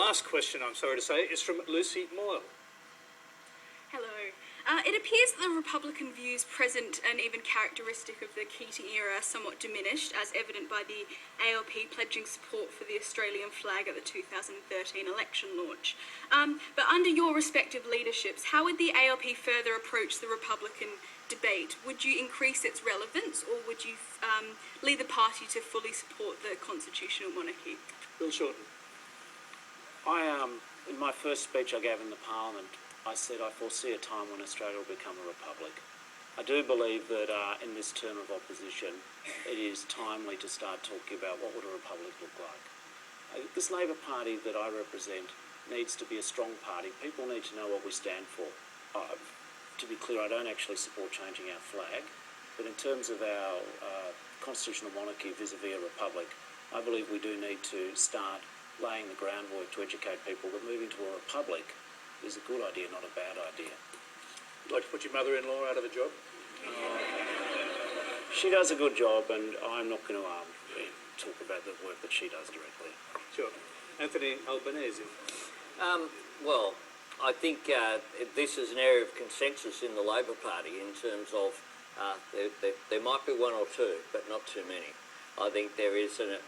Last question, I'm sorry to say, is from Lucy Moyle. Hello. It appears that the Republican views present and even characteristic of the Keating era are somewhat diminished, as evident by the ALP pledging support for the Australian flag at the 2013 election launch. But under your respective leaderships, how would the ALP further approach the Republican debate? Would you increase its relevance, or would you lead the party to fully support the constitutional monarchy? Bill Shorten. In my first speech I gave in the Parliament, I said I foresee a time when Australia will become a republic. I do believe that in this term of opposition, it is timely to start talking about what would a republic look like. This Labor Party that I represent needs to be a strong party. People need to know what we stand for. To be clear, I don't actually support changing our flag, but in terms of our constitutional monarchy vis-a-vis a republic, I believe we do need to start laying the groundwork to educate people that moving to a republic is a good idea, not a bad idea. Would you like to put your mother-in-law out of a job? She does a good job, and I'm not going to talk about the work that she does directly. Sure. Anthony Albanese. Well, I think this is an area of consensus in the Labor Party in terms of there might be one or two, but not too many. I think there is an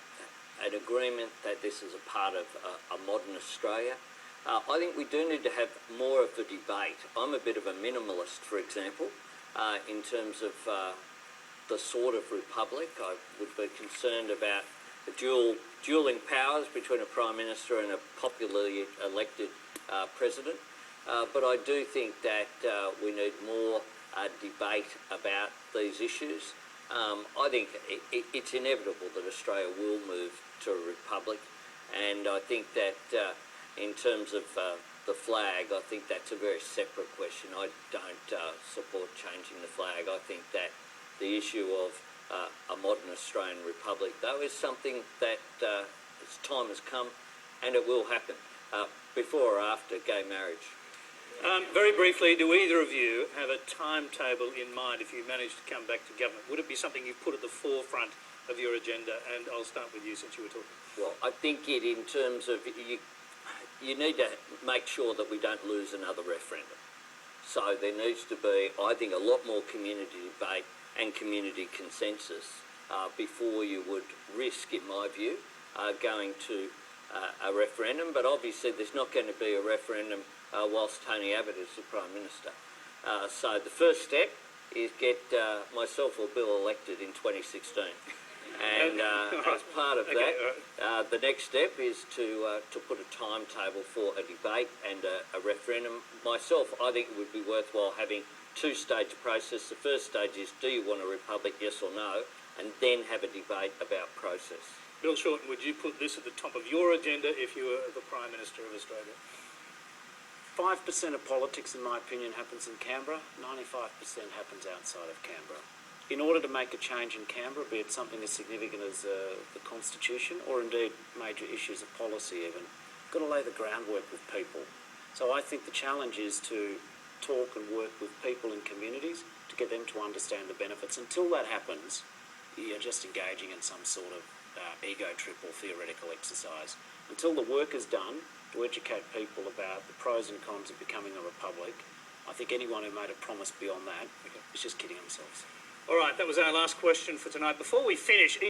agreement that this is a part of a modern Australia. I think we do need to have more of a debate. I'm a bit of a minimalist, for example, in terms of the sort of republic. I would be concerned about the dueling powers between a Prime Minister and a popularly elected President. But I do think that we need more debate about these issues. I think it's inevitable that Australia will move to a republic, and I think that in terms of the flag, I think that's a very separate question. I don't support changing the flag. I think that the issue of a modern Australian republic, though, is something that its time has come, and it will happen, before or after gay marriage. Very briefly, do either of you have a timetable in mind if you manage to come back to government? Would it be something you put at the forefront of your agenda? And I'll start with you since you were talking. Well, I think in terms of you need to make sure that we don't lose another referendum. So there needs to be, I think, a lot more community debate and community consensus before you would risk, in my view, going to a referendum. But obviously there's not going to be a referendum whilst Tony Abbott is the Prime Minister. So the first step is get myself or Bill elected in 2016. And as part of that, the next step is to put a timetable for a debate and a referendum. Myself, I think it would be worthwhile having two-stage process. The first stage is, do you want a republic, yes or no, and then have a debate about process. Bill Shorten, would you put this at the top of your agenda if you were the Prime Minister of Australia? 5% of politics, in my opinion, happens in Canberra. 95% happens outside of Canberra. In order to make a change in Canberra, be it something as significant as the Constitution or indeed major issues of policy even, you've got to lay the groundwork with people. So I think the challenge is to talk and work with people in communities to get them to understand the benefits. Until that happens, you're just engaging in some sort of ego trip or theoretical exercise. Until the work is done to educate people about the pros and cons of becoming a republic, I think anyone who made a promise beyond that is just kidding themselves. All right, that was our last question for tonight. Before we finish...